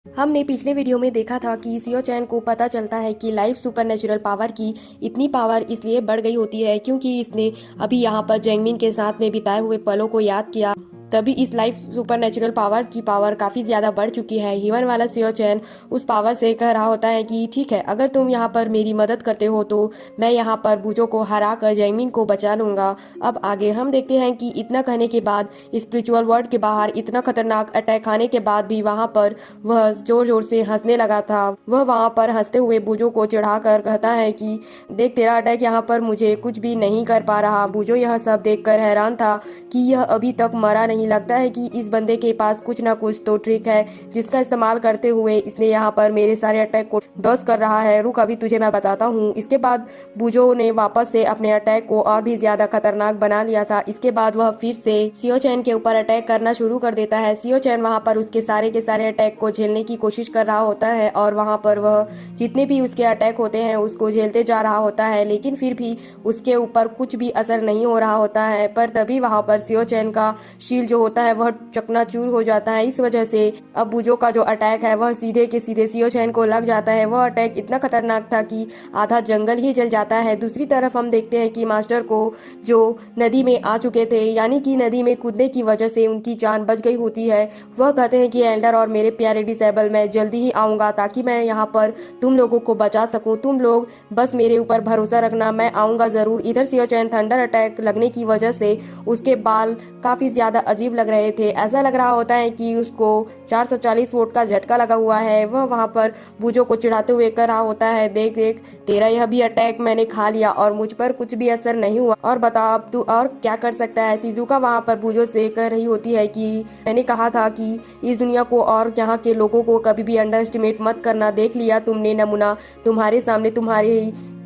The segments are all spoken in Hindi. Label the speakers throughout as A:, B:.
A: हमने पिछले वीडियो में देखा था कि सियो चैन को पता चलता है कि लाइफ सुपरनेचुरल पावर की इतनी पावर इसलिए बढ़ गई होती है क्योंकि इसने अभी यहाँ पर जैंगमिन के साथ में बिताए हुए पलों को याद किया। तभी इस लाइफ सुपरनेचुरल पावर की पावर काफ़ी ज़्यादा बढ़ चुकी है। ह्यूमन वाला सियो चैन उस पावर से कह रहा होता है कि ठीक है, अगर तुम यहाँ पर मेरी मदद करते हो तो मैं यहाँ पर बूजो को हरा कर जैंगमिन को बचा लूँगा। अब आगे हम देखते हैं कि इतना कहने के बाद स्पिरिचुअल वर्ल्ड के बाहर इतना खतरनाक अटैक आने के बाद भी वहाँ पर वह जोर जोर से हंसने लगा था। वह वहाँ पर हंसते हुए बूजो को चिढ़ाकर कहता है कि देख, तेरा अटैक यहाँ पर मुझे कुछ भी नहीं कर पा रहा। बूजो यह सब देखकर हैरान था कि यह अभी तक मरा नहीं। लगता है कि इस बंदे के पास कुछ ना कुछ तो ट्रिक है जिसका इस्तेमाल करते हुए इसने यहाँ पर मेरे सारे अटैक को डॉस कर रहा है। रुक, अभी तुझे मैं बताता हूँ। इसके बाद बूजो ने वापस से अपने अटैक को और भी ज्यादा खतरनाक बना लिया था। इसके बाद वह फिर से सियो चैन के ऊपर अटैक करना शुरू कर देता है। सियो चैन वहाँ पर उसके सारे के सारे अटैक को झेलने की कोशिश कर रहा होता है और वहाँ पर वह जितने भी उसके अटैक होते हैं उसको झेलते जा रहा होता है, लेकिन फिर भी उसके ऊपर कुछ भी असर नहीं हो रहा होता है। पर तभी वहाँ पर सियो चैन का शील्ड जो होता है वह चकनाचूर हो जाता है। इस वजह से अब बूजो का जो अटैक है वह सीधे के सीधे सियो चैन को लग जाता है। वह अटैक इतना खतरनाक था कि आधा जंगल ही जल जाता है। दूसरी तरफ हम देखते हैं कि मास्टर को जो नदी में आ चुके थे, यानी कि नदी में कूदने की वजह से उनकी जान बच गई होती है, वह कहते हैं कि एल्डर और मेरे प्यारे डिसेबल, मैं जल्दी ही आऊँगा ताकि मैं यहाँ पर तुम लोगों को बचा सकूँ। तुम लोग बस मेरे ऊपर भरोसा रखना, मैं आऊँगा ज़रूर। इधर सियो चैन थंडर अटैक लगने की वजह से उसके बाल काफ़ी ज़्यादा अजीब लग रहे थे। ऐसा लग रहा होता है कि उसको 440 वोल्ट का झटका लगा हुआ है। वह वहाँ पर बूजो को चिढ़ाते हुए कह रहा होता है, देख देख, तेरा यह भी अटैक मैंने खा लिया और मुझ पर कुछ भी असर नहीं हुआ, और बता अब तू और क्या कर सकता है। शिजुका वहाँ पर बूजो से कह रही होती है कि मैंने कहा था कि इस दुनिया को और यहाँ के लोगों को कभी भी अंडर एस्टिमेट मत करना। देख लिया तुमने नमूना, तुम्हारे सामने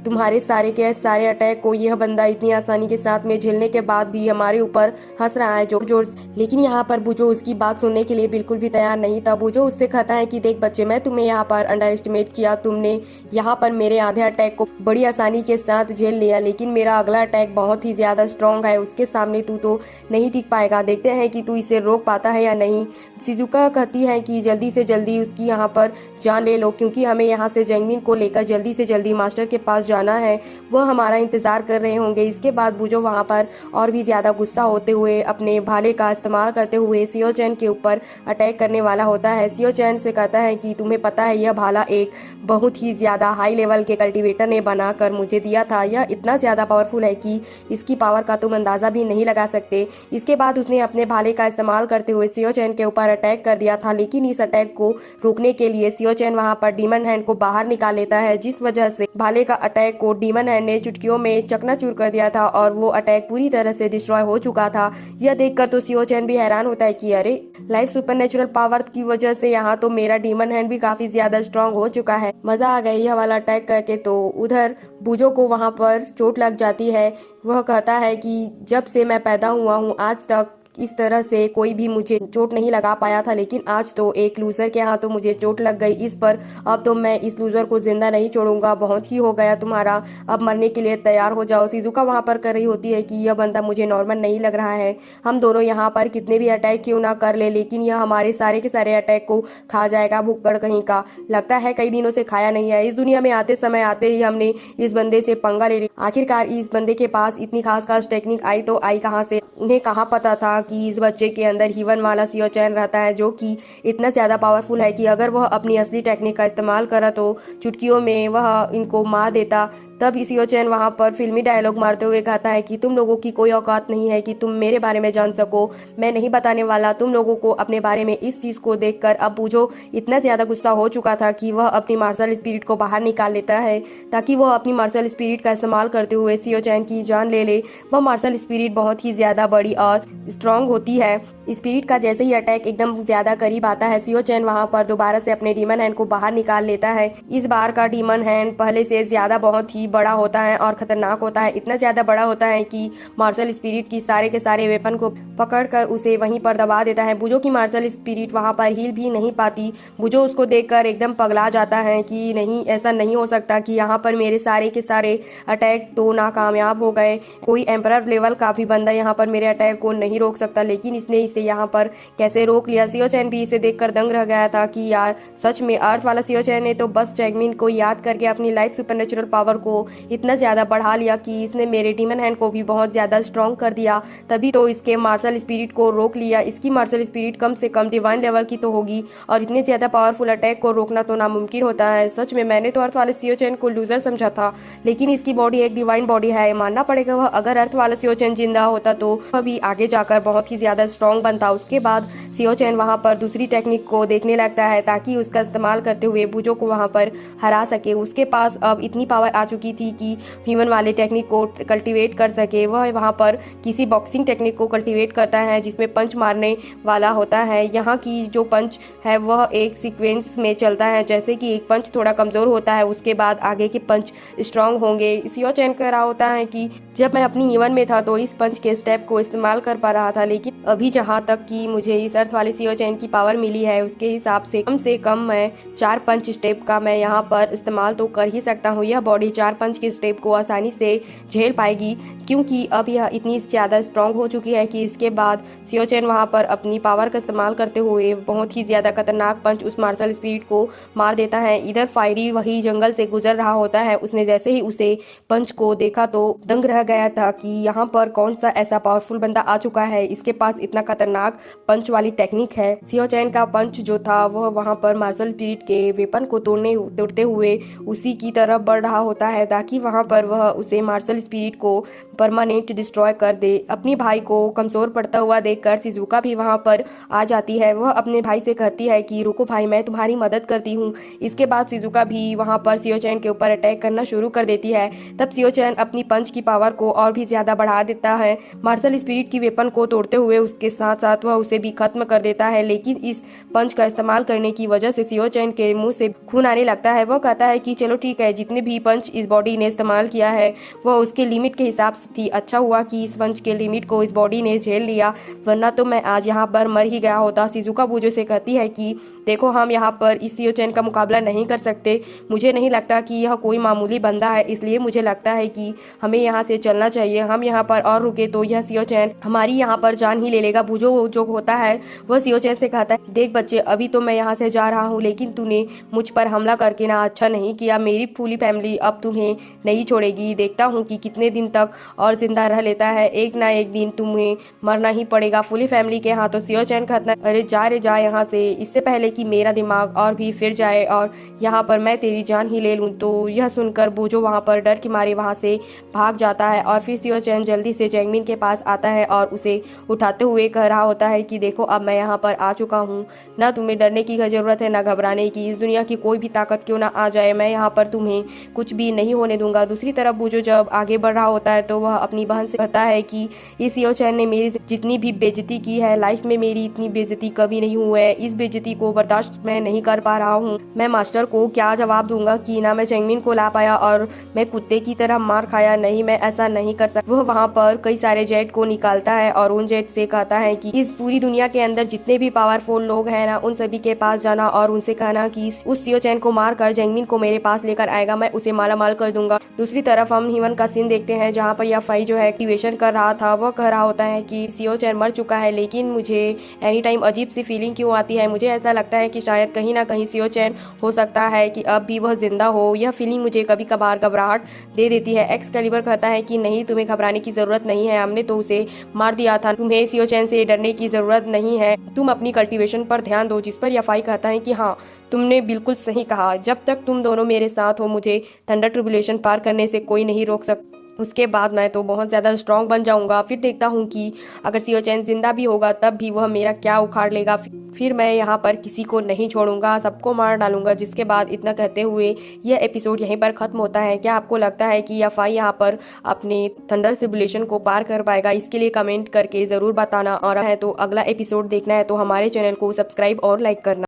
A: तुम्हारे सारे के सारे अटैक को यह बंदा इतनी आसानी के साथ में झेलने के बाद भी हमारे ऊपर हंस रहा है जोर जोर से। लेकिन यहाँ पर बूजो उसकी बात सुनने के लिए बिल्कुल भी तैयार नहीं था। बूजो उससे कहता है कि देख बच्चे, मैं तुम्हें यहाँ पर अंडर एस्टिमेट किया, तुमने यहाँ पर मेरे आधे अटैक को बड़ी आसानी के साथ झेल लिया, लेकिन मेरा अगला अटैक बहुत ही ज्यादा स्ट्रॉन्ग है, उसके सामने तू तो नहीं टिक पाएगा। देखते हैं कि तू इसे रोक पाता है या नहीं। शिजुका कहती है कि जल्दी से जल्दी उसकी यहाँ पर जान ले लो, क्योंकि हमें यहाँ से जैंगमिन को लेकर जल्दी से जल्दी मास्टर के पास जाना है, वह हमारा इंतजार कर रहे होंगे। इसके बाद बूजो वहाँ पर और भी ज्यादा गुस्सा होते हुए अपने भाले का इस्तेमाल करते हुए सियो चैन के ऊपर अटैक करने वाला होता है। सियो चैन से कहता है कि तुम्हें पता है, यह भाला एक बहुत ही ज्यादा हाई लेवल के कल्टीवेटर ने बनाकर मुझे दिया था। यह इतना ज्यादा पावरफुल है कि इसकी पावर का तुम अंदाजा भी नहीं लगा सकते। इसके बाद उसने अपने भाले का इस्तेमाल करते हुए सियो चैन के ऊपर अटैक कर दिया था, लेकिन इस अटैक को रोकने के लिए सियो चैन वहाँ पर डीमन हैंड को बाहर निकाल लेता है, जिस वजह से भाले का अटैक को डीमन हैंड ने चुटकियों में चकनाचूर कर दिया था और वो अटैक पूरी तरह से डिस्ट्रॉय हो चुका था। यह देखकर तो सियो चैन भी हैरान होता है कि अरे, लाइफ सुपरनेचुरल पावर की वजह से यहाँ तो मेरा डीमन हैंड भी काफी ज्यादा स्ट्रांग हो चुका है। मजा आ गया यह वाला अटैक करके। तो उधर बूजो को वहाँ पर चोट लग जाती है। वह कहता है कि जब से मैं पैदा हुआ हूँ आज तक इस तरह से कोई भी मुझे चोट नहीं लगा पाया था, लेकिन आज तो एक लूजर के हाथों मुझे चोट लग गई इस पर। अब तो मैं इस लूजर को जिंदा नहीं छोड़ूंगा, बहुत ही हो गया तुम्हारा, अब मरने के लिए तैयार हो जाओ। शिजुका वहाँ पर कर रही होती है कि यह बंदा मुझे नॉर्मल नहीं लग रहा है, हम दोनों यहाँ पर कितने भी अटैक क्यों ना कर ले, लेकिन यह हमारे सारे के सारे अटैक को खा जाएगा, भुक्कड़ कहीं का। लगता है कई दिनों से खाया नहीं है। इस दुनिया में आते समय आते ही हमने इस बंदे से पंगा ले लिया। आखिरकार इस बंदे के पास इतनी खास खास टेक्निक आई तो आई कहाँ से। उन्हें कहाँ पता था कि इस बच्चे के अंदर हीवन वाला सियो चैन रहता है, जो कि इतना ज्यादा पावरफुल है कि अगर वह अपनी असली टेक्निक का इस्तेमाल करा तो चुटकियों में वह इनको मार देता। तब सियो चैन वहाँ पर फिल्मी डायलॉग मारते हुए कहता है कि तुम लोगों की कोई औकात नहीं है कि तुम मेरे बारे में जान सको, मैं नहीं बताने वाला तुम लोगों को अपने बारे में। इस चीज को देखकर अब बूजो इतना ज्यादा गुस्सा हो चुका था कि वह अपनी मार्शल स्पिरिट को बाहर निकाल लेता है ताकि वह अपनी मार्शल स्पिरिट का इस्तेमाल करते हुए सियो चैन की जान ले ले। वह मार्शल स्पिरिट बहुत ही ज्यादा बड़ी और स्ट्रांग होती है। स्पिरिट का जैसे ही अटैक एकदम ज्यादा करीब आता है, सियो चैन वहाँ पर दोबारा से अपने डीमन हैंड को बाहर निकाल लेता है। इस बार का डीमन हैंड पहले से ज्यादा बहुत ही बड़ा होता है और खतरनाक होता है। इतना ज़्यादा बड़ा होता है कि मार्शल स्पिरिट की सारे के सारे वेपन को पकड़कर उसे वहीं पर दबा देता है। बुजो की मार्शल स्पिरिट वहाँ पर हिल भी नहीं पाती। बुजो उसको देखकर एकदम पगला जाता है कि नहीं, ऐसा नहीं हो सकता कि यहाँ पर मेरे सारे के सारे अटैक तो नाकामयाब हो गए। कोई एम्परर लेवल का भी बंदा यहाँ पर मेरे अटैक को नहीं रोक सकता, लेकिन इसने इसे यहाँ पर कैसे रोक लिया। सियो चैन भी इसे देखकर दंग रह गया था कि यार सच में अर्थ वाला सियो चैन ने तो बस जैगमिन को याद करके अपनी लाइफ सुपरनेचुरल पावर को इतना ज़्यादा बढ़ा लिया कि इसने मेरे डीमन हैंड को भी बहुत ज़्यादा स्ट्रॉन्ग कर दिया। तभी तो इसके मार्शल स्पिरिट को रोक लिया। इसकी मार्शल स्पिरिट कम से कम डिवाइन लेवल की तो होगी, और इतने ज़्यादा पावरफुल अटैक को रोकना तो नामुमकिन होता है। सच में मैंने तो अर्थ वाले सियो चैन को लूजर समझा था, लेकिन इसकी बॉडी एक डिवाइन बॉडी है। मानना पड़ेगा वह अगर अर्थ वाला सियो चैन जिंदा होता तो वह भी आगे जाकर बहुत ही ज़्यादा स्ट्रॉन्ग बनता। उसके बाद सियो चैन वहाँ पर दूसरी टेक्निक को देखने लगता है ताकि उसका इस्तेमाल करते हुए बुजो को वहाँ पर हरा सके। उसके पास अब इतनी पावर आ चुकी थी कि ह्यूमन वाले टेक्निक को कल्टीवेट कर सके। वह वहाँ पर किसी बॉक्सिंग टेक्निक को कल्टीवेट करता है जिसमें पंच मारने वाला होता है। यहाँ की जो पंच है वह एक सीक्वेंस में चलता है, जैसे कि एक पंच थोड़ा कमज़ोर होता है उसके बाद आगे के पंच स्ट्रॉन्ग होंगे। सियो चैन कह रहा होता है कि जब मैं अपनी ईवन में था तो इस पंच के स्टेप को इस्तेमाल कर पा रहा था, लेकिन अभी जहाँ तक कि मुझे इस अर्थ वाले सियो चैन की पावर मिली है उसके हिसाब से कम मैं 4 पंच स्टेप का मैं यहाँ पर इस्तेमाल तो कर ही सकता हूँ। यह बॉडी 4 पंच के स्टेप को आसानी से झेल पाएगी, क्योंकि अब यह इतनी ज़्यादा स्ट्रॉन्ग हो चुकी है कि इसके बाद सियो चैन वहाँ पर अपनी पावर का इस्तेमाल करते हुए बहुत ही ज़्यादा खतरनाक पंच उस मार्शल स्पिरिट को मार देता है। इधर फायरी वही जंगल से गुजर रहा होता है। उसने जैसे ही उसे पंच को देखा तो दंग रह गया था कि यहाँ पर कौन सा ऐसा पावरफुल बंदा आ चुका है, इसके पास इतना खतरनाक पंच वाली टेक्निक है। सियो चैन का पंच जो था वह वहाँ पर मार्शल स्पिरिट के वेपन को तोड़ते हुए उसी की तरफ बढ़ रहा होता है ताकि वहाँ पर वह उसे मार्शल स्पिरिट को परमानेंट डिस्ट्रॉय कर दे। अपनी भाई को कमज़ोर पड़ता हुआ देखकर शिजुका भी वहाँ पर आ जाती है। वह अपने भाई से कहती है कि रुको भाई, मैं तुम्हारी मदद करती हूँ। इसके बाद शिजुका भी वहाँ पर सियो चैन के ऊपर अटैक करना शुरू कर देती है। तब सियो चैन अपनी पंच की पावर को और भी ज़्यादा बढ़ा देता है। मार्शल स्पिरिट की वेपन को तोड़ते हुए उसके साथ साथ वह उसे भी खत्म कर देता है, लेकिन इस पंच का इस्तेमाल करने की वजह से सियो चैन के मुंह से खून आने लगता है। वह कहता है कि चलो ठीक है, जितने भी पंच इस बॉडी ने इस्तेमाल किया है वह उसके लिमिट के हिसाब से थी। अच्छा हुआ कि इस पंच के लिमिट को इस बॉडी ने झेल लिया, वरना तो मैं आज यहाँ पर मर ही गया होता। शिजुका बुजो से कहती है कि देखो, हम यहाँ पर इस सियो चैन का मुकाबला नहीं कर सकते। मुझे नहीं लगता कि यह कोई मामूली बंदा है, इसलिए मुझे लगता है कि हमें यहाँ से चलना चाहिए। हम यहाँ पर और रुके तो यह सियो चैन हमारी यहाँ पर जान ही ले लेगा। बुजो जो होता है वह सियो चैन से कहता है, देख बच्चे, अभी तो मैं यहाँ से जा रहा हूँ, लेकिन तूने मुझ पर हमला करके ना अच्छा नहीं किया। मेरी पूरी फैमिली अब तुम्हें नहीं छोड़ेगी। देखता हूँ कि कितने दिन तक और जिंदा रह लेता है। एक ना एक दिन तुम्हें मरना ही पड़ेगा फुली फैमिली के हाथों। सियो चैन कहता है, अरे जा रे जा यहाँ से, इससे पहले कि मेरा दिमाग और भी फिर जाए और यहाँ पर मैं तेरी जान ही ले लूँ। तो यह सुनकर बुजो वहाँ पर डर के मारे वहाँ से भाग जाता है और फिर सियो चैन जल्दी से जैगमिन के पास आता है और उसे उठाते हुए कह रहा होता है कि देखो, अब मैं यहाँ पर आ चुका हूँ, ना तुम्हें डरने की जरूरत है ना घबराने की। इस दुनिया की कोई भी ताकत क्यों ना आ जाए, मैं यहाँ पर तुम्हें कुछ भी नहीं होने दूंगा। दूसरी तरफ बुजो जब आगे बढ़ रहा होता है तो वह अपनी बहन से कहता है कि इस सियो चैन ने मेरी जितनी भी बेइज्जती की है, लाइफ में मेरी इतनी बेइज्जती कभी नहीं हुई है। इस बेइज्जती को बर्दाश्त मैं नहीं कर पा रहा हूँ। मैं मास्टर को क्या जवाब दूंगा कि ना मैं जैगमिन को ला पाया और मैं कुत्ते की तरह मार खाया। नहीं, मैं ऐसा नहीं कर सकता। वह वहाँ पर कई सारे जेट को निकालता है और उन जेट से कहता है कि इस पूरी दुनिया के अंदर जितने भी पावरफुल लोग हैं ना, उन सभी के पास जाना और उनसे कहना कि उस सियो चैन को मार कर जैगमिन को मेरे पास लेकर आएगा, मैं उसे माला माल कर दूंगा। दूसरी तरफ हम ह्यूमन का सीन देखते हैं जहाँ पर यह फाई जो है एक्टिवेशन कर रहा था। वह कह रहा होता है कि सियो चैन मर चुका है, लेकिन मुझे एनी टाइम अजीब सी फीलिंग क्यों आती है। मुझे ऐसा लगता है कि शायद कहीं ना कहीं सियो चैन हो सकता है कि अब भी वह जिंदा हो। यह फीलिंग मुझे कभी कभार घबराहट दे देती है। एक्सकैलिबर कहता है कि नहीं, तुम्हें घबराने की जरूरत नहीं है, हमने तो उसे मार दिया था। तुम्हें सियो चैन से डरने की जरूरत नहीं है, तुम अपनी कल्टीवेशन पर ध्यान दो। जिस पर यफाई कहता है कि हाँ, तुमने बिल्कुल सही कहा, जब तक तुम दोनों मेरे साथ हो मुझे थंडर ट्रिब्यूलेशन पार करने से कोई नहीं रोक सकता। उसके बाद मैं तो बहुत ज़्यादा स्ट्रॉन्ग बन जाऊंगा। फिर देखता हूँ कि अगर सियो चैन जिंदा भी होगा तब भी वह मेरा क्या उखाड़ लेगा। फिर मैं यहाँ पर किसी को नहीं छोड़ूंगा, सबको मार डालूंगा। जिसके बाद इतना कहते हुए यह एपिसोड यहीं पर ख़त्म होता है। क्या आपको लगता है कि यफाई यहाँ पर अपने थंडर ट्रिब्यूलेशन को पार कर पाएगा? इसके लिए कमेंट करके ज़रूर बताना। और है तो अगला एपिसोड देखना है तो हमारे चैनल को सब्सक्राइब और लाइक करना।